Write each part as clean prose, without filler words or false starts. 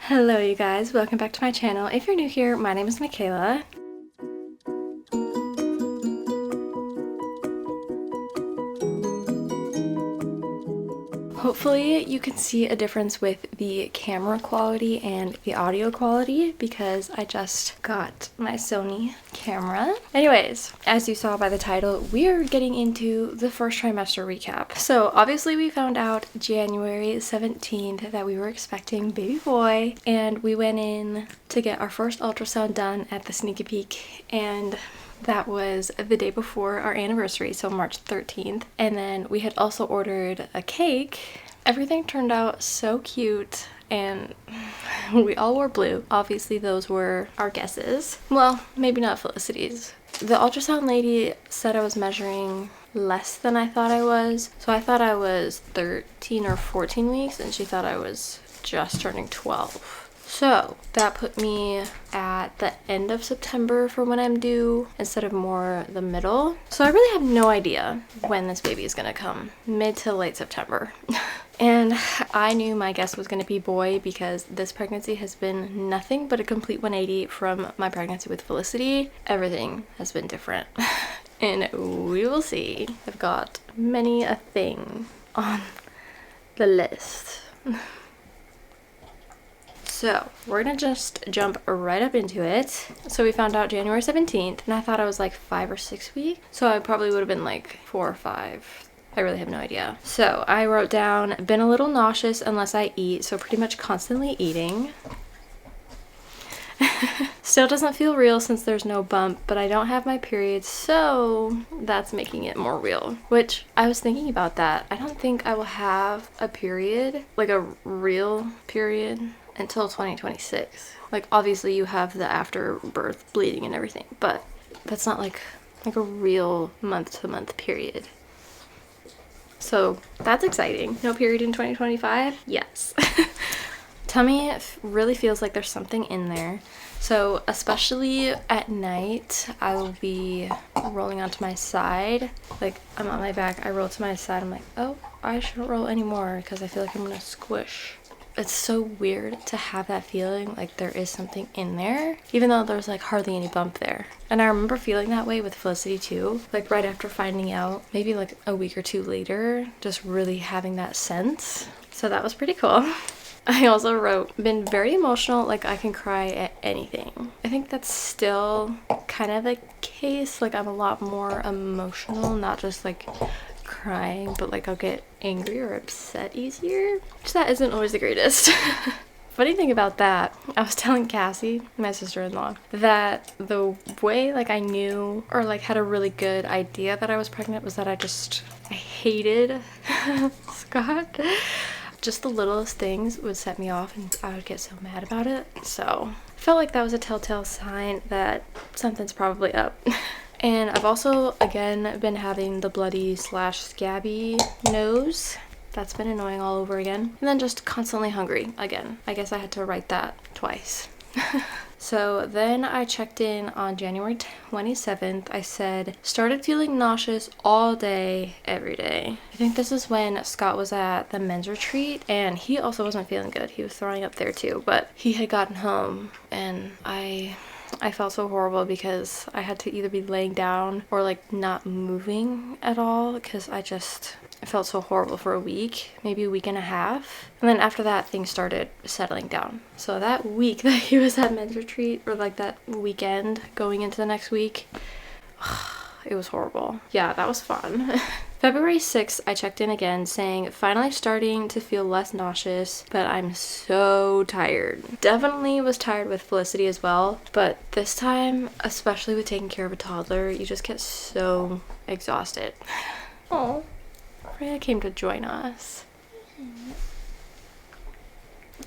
Hello you guys, welcome back to my channel. If you're new here, my name is Michaela. Hopefully you can see a difference with the camera quality and the audio quality because I just got my Sony camera. Anyways, as you saw by the title, we are getting into the first trimester recap. So obviously we found out January 17th that we were expecting baby boy, and we went in to get our first ultrasound done at the sneaky peek, and that was the day before our anniversary, so March 13th. And then we had also ordered a cake. Everything turned out so cute, and we all wore blue. Obviously those were our guesses. Well, maybe not Felicity's. The ultrasound lady said I was measuring less than I thought I was. So I thought I was 13 or 14 weeks, and she thought I was just turning 12. So that put me at the end of September for when I'm due instead of more the middle. So I really have no idea when this baby is gonna come. Mid to late September. And I knew my guess was gonna be boy because this pregnancy has been nothing but a complete 180 from my pregnancy with Felicity. Everything has been different. And we will see. I've got many a thing on the list. So we're gonna just jump right up into it. So we found out January 17th, and I thought I was like 5 or 6 weeks. So I probably would have been like 4 or 5. I really have no idea. So I wrote down, been a little nauseous unless I eat, so pretty much constantly eating. Still doesn't feel real since there's no bump, but I don't have my period, so that's making it more real. Which, I was thinking about that. I don't think I will have a period, like a real period, until 2026. Like, obviously you have the after birth bleeding and everything, but that's not like a real month-to-month period. So that's exciting. No period in 2025? Yes. Tummy really feels like there's something in there. So especially at night, I will be rolling onto my side. Like, I'm on my back, I roll to my side, I'm like, oh, I shouldn't roll anymore because I feel like I'm gonna squish. It's so weird to have that feeling like there is something in there, even though there's like hardly any bump there. And I remember feeling that way with Felicity too, like right after finding out, maybe like a week or two later, just really having that sense. So that was pretty cool. I also wrote, been very emotional, like I can cry at anything. I think that's still kind of the case, like I'm a lot more emotional, not just like crying, but like I'll get angry or upset easier, which that isn't always the greatest. Funny thing about that, I was telling Cassie, my sister-in-law, that the way like I knew or like had a really good idea that I was pregnant was that I hated Scott. Just the littlest things would set me off and I would get so mad about it. So I felt like that was a telltale sign that something's probably up. And I've also, again, been having the bloody / scabby nose. That's been annoying all over again. And then just constantly hungry again. I guess I had to write that twice. So then I checked in on January 27th. I said, started feeling nauseous all day, every day. I think this is when Scott was at the men's retreat, and he also wasn't feeling good. He was throwing up there too, but he had gotten home, and I felt so horrible because I had to either be laying down or like not moving at all because I felt so horrible for a week, maybe a week and a half. And then after that, things started settling down. So that week that he was at men's retreat, or like that weekend going into the next week, it was horrible. Yeah, that was fun. February 6th, I checked in again saying, finally starting to feel less nauseous, but I'm so tired. Definitely was tired with Felicity as well, but this time, especially with taking care of a toddler, you just get so exhausted. Oh, Freya came to join us.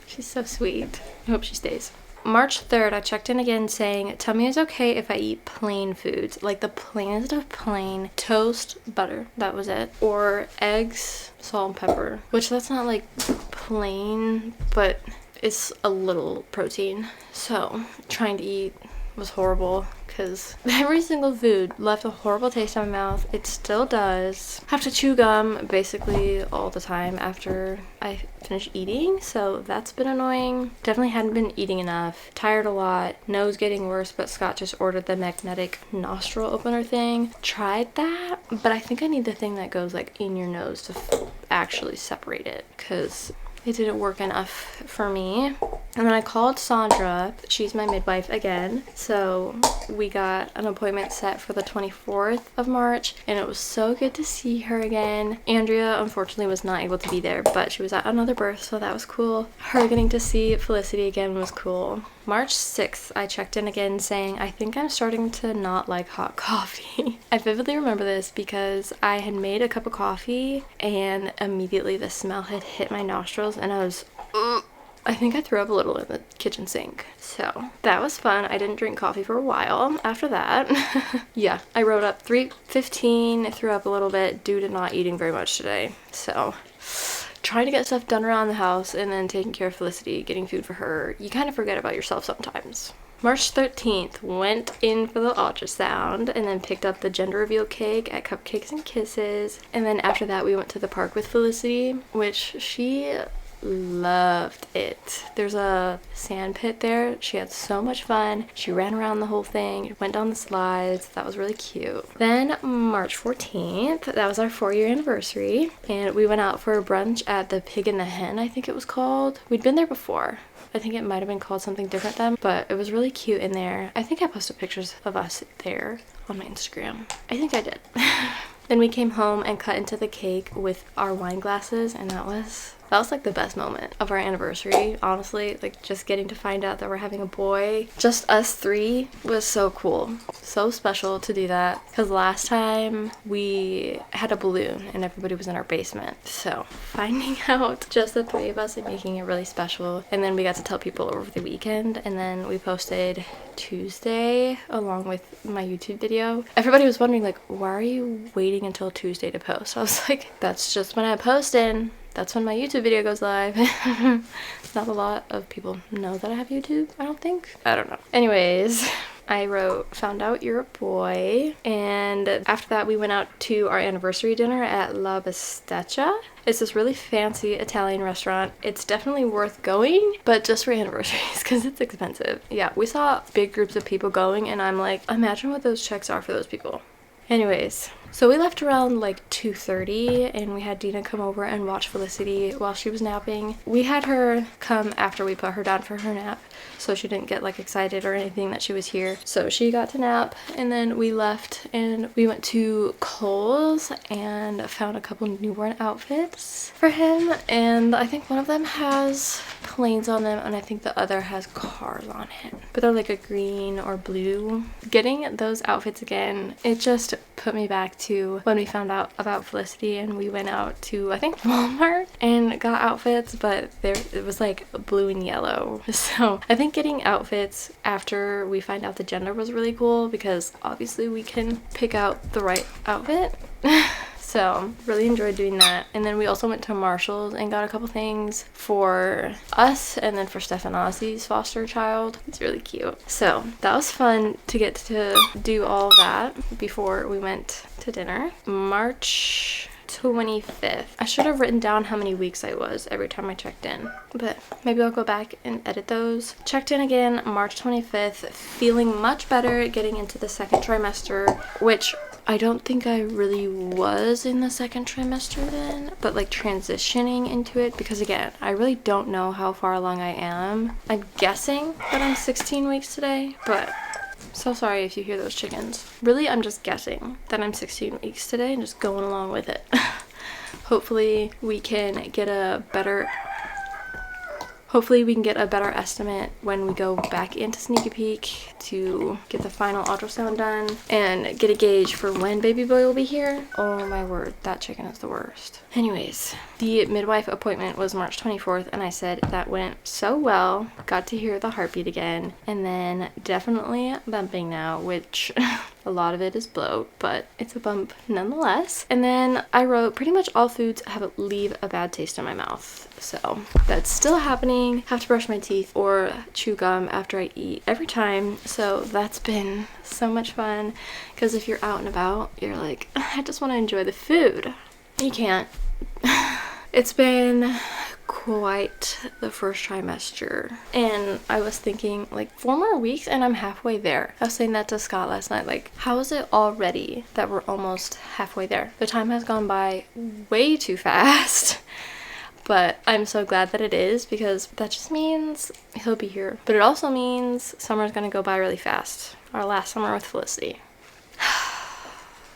She's so sweet. I hope she stays. March 3rd, I checked in again saying, tummy is okay if I eat plain foods, like the plainest of plain, toast, butter, that was it, or eggs, salt and pepper, which that's not like plain, but it's a little protein. So trying to eat was horrible because every single food left a horrible taste in my mouth. It still does. Have to chew gum basically all the time after I finish eating, so that's been annoying. Definitely hadn't been eating enough. Tired a lot. Nose getting worse, but Scott just ordered the magnetic nostril opener thing. Tried that, but I think I need the thing that goes like in your nose to actually separate it, because it didn't work enough for me. And then I called Sandra. She's my midwife again. So we got an appointment set for the 24th of March, and it was so good to see her again. Andrea unfortunately was not able to be there, but she was at another birth, so that was cool. Her getting to see Felicity again was cool. March 6th, I checked in again saying, I think I'm starting to not like hot coffee. I vividly remember this because I had made a cup of coffee and immediately the smell had hit my nostrils and I was, I think I threw up a little in the kitchen sink. So that was fun. I didn't drink coffee for a while after that. Yeah, I wrote up 3:15, threw up a little bit due to not eating very much today. So trying to get stuff done around the house and then taking care of Felicity, getting food for her. You kind of forget about yourself sometimes. March 13th, went in for the ultrasound and then picked up the gender reveal cake at Cupcakes and Kisses. And then after that, we went to the park with Felicity, which she loved it. There's a sand pit there. She had so much fun. She ran around the whole thing, went down the slides. That was really cute. Then March 14th, that was our 4-year anniversary, and we went out for a brunch at the Pig and the Hen, I think it was called. We'd been there before. I think it might have been called something different then, but it was really cute in there. I think I posted pictures of us there on my Instagram. I think I did. Then we came home and cut into the cake with our wine glasses, and that was like the best moment of our anniversary, honestly. Like, just getting to find out that we're having a boy, just us 3, was so cool. So special to do that, because last time we had a balloon and everybody was in our basement. So finding out just the 3 of us and making it really special. And then we got to tell people over the weekend, and then we posted Tuesday along with my YouTube video. Everybody was wondering, like, why are you waiting until Tuesday to post? I was like, that's just when I post in. That's when my YouTube video goes live. Not a lot of people know that I have YouTube, I don't think. I don't know. Anyways, I wrote, found out you're a boy. And after that, we went out to our anniversary dinner at La Bistecca. It's this really fancy Italian restaurant. It's definitely worth going, but just for anniversaries, because it's expensive. Yeah, we saw big groups of people going, and I'm like, imagine what those checks are for those people. Anyways, so we left around like 2:30, and we had Dina come over and watch Felicity while she was napping. We had her come after we put her down for her nap, so she didn't get like excited or anything that she was here. So she got to nap, and then we left and we went to Kohl's and found a couple newborn outfits for him, and I think one of them has planes on them and I think the other has cars on it, but they're like a green or blue. Getting those outfits again, it just put me back to when we found out about Felicity and we went out to, I think, Walmart and got outfits, but it was like blue and yellow. So I think getting outfits after we find out the gender was really cool, because obviously we can pick out the right outfit. So really enjoyed doing that. And then we also went to Marshall's and got a couple things for us and then for Stefan Ozzy's foster child. It's really cute. So that was fun to get to do all that before we went to dinner. March 25th. I should have written down how many weeks I was every time I checked in, but maybe I'll go back and edit those. Checked in again March 25th, feeling much better, getting into the 2nd trimester, which I don't think I really was in the 2nd trimester then, but like transitioning into it, because again, I really don't know how far along I am. I'm guessing that I'm 16 weeks today, but so sorry if you hear those chickens. Really, I'm just guessing that I'm 16 weeks today and just going along with it. Hopefully we can get a better estimate when we go back into Sneaky Peek to get the final ultrasound done and get a gauge for when baby boy will be here. Oh my word, that chicken is the worst. Anyways, the midwife appointment was March 24th, and I said that went so well. Got to hear the heartbeat again, and then definitely bumping now, which A lot of it is bloat, but it's a bump nonetheless. And then I wrote pretty much all foods leave a bad taste in my mouth. So that's still happening. Have to brush my teeth or chew gum after I eat every time. So that's been so much fun, because if you're out and about, you're like, I just want to enjoy the food. You can't. It's been quite the first trimester, and I was thinking like 4 more weeks and I'm halfway there. I was saying that to Scott last night, like, how is it already that we're almost halfway there? The time has gone by way too fast. But I'm so glad that it is, because that just means he'll be here. But it also means summer's gonna go by really fast. Our last summer with Felicity.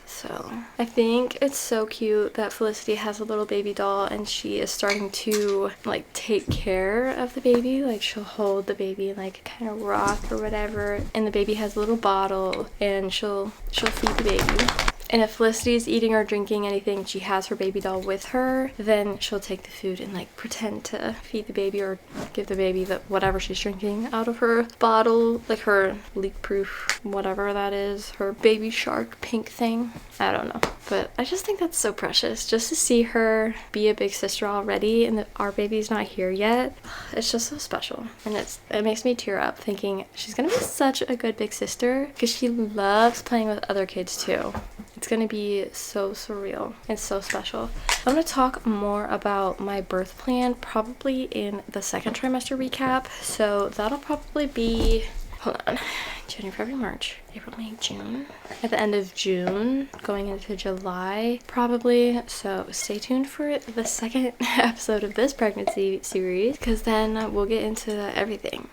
So I think it's so cute that Felicity has a little baby doll, and she is starting to like take care of the baby. Like, she'll hold the baby and like kind of rock or whatever, and the baby has a little bottle, and she'll feed the baby. And if Felicity's eating or drinking anything, she has her baby doll with her, then she'll take the food and like pretend to feed the baby or give the baby whatever she's drinking out of her bottle, like her leak-proof, whatever that is, her baby shark pink thing. I don't know. But I just think that's so precious, just to see her be a big sister already, and that our baby's not here yet. It's just so special, and it makes me tear up thinking she's gonna be such a good big sister, because she loves playing with other kids too. It's gonna be so surreal and so special. I'm gonna talk more about my birth plan probably in the 2nd trimester recap. So that'll probably be, hold on, January, February, March, April, May, June. At the end of June, going into July probably. So stay tuned for the 2nd episode of this pregnancy series, because then we'll get into everything.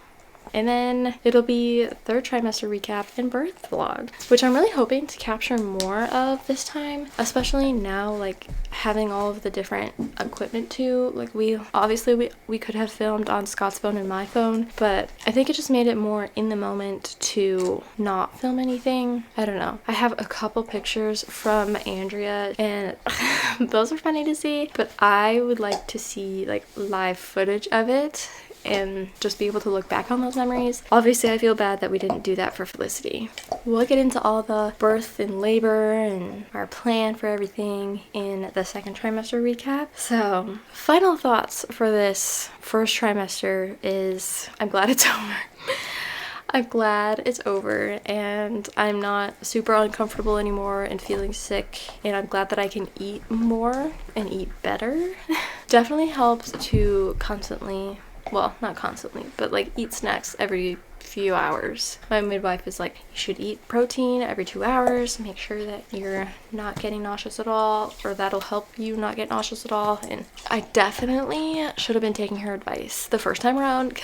And then it'll be 3rd trimester recap and birth vlog, which I'm really hoping to capture more of this time, especially now, like, having all of the different equipment too. Like, we could have filmed on Scott's phone and my phone, but I think it just made it more in the moment to not film anything. I don't know. I have a couple pictures from Andrea, and those are funny to see, but I would like to see like live footage of it and just be able to look back on those memories. Obviously, I feel bad that we didn't do that for Felicity. We'll get into all the birth and labor and our plan for everything in the 2nd trimester recap. So, final thoughts for this 1st trimester is I'm glad it's over. I'm glad it's over, and I'm not super uncomfortable anymore and feeling sick, and I'm glad that I can eat more and eat better. Definitely helps to constantly, well, not constantly, but like eat snacks every few hours. My midwife is like, you should eat protein every 2 hours, make sure that you're not getting nauseous at all, or that'll help you not get nauseous at all. And I definitely should have been taking her advice the first time around,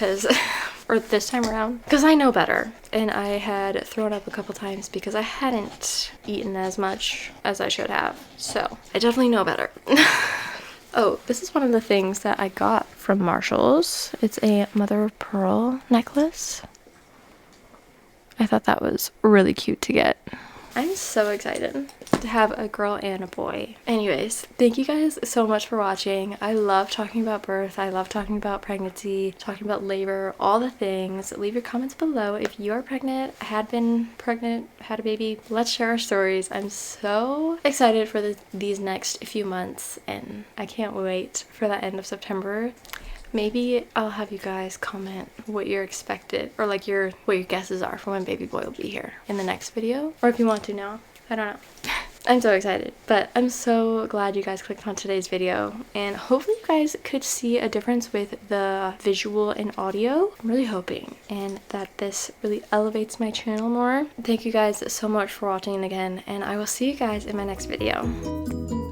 or this time around, because I know better. And I had thrown up a couple times because I hadn't eaten as much as I should have. So I definitely know better. Oh, this is one of the things that I got from Marshall's. It's a mother of pearl necklace. I thought that was really cute to get. I'm so excited to have a girl and a boy. Anyways, thank you guys so much for watching. I love talking about birth. I love talking about pregnancy, talking about labor, all the things. Leave your comments below if you are pregnant, had been pregnant, had a baby. Let's share our stories. I'm so excited for these next few months, and I can't wait for the end of September. Maybe I'll have you guys comment what you're expected, or like what your guesses are for when baby boy will be here in the next video, or if you want to now. I don't know. I'm so excited, but I'm so glad you guys clicked on today's video, and hopefully you guys could see a difference with the visual and audio. I'm really hoping, and that this really elevates my channel more. Thank you guys so much for watching again, and I will see you guys in my next video.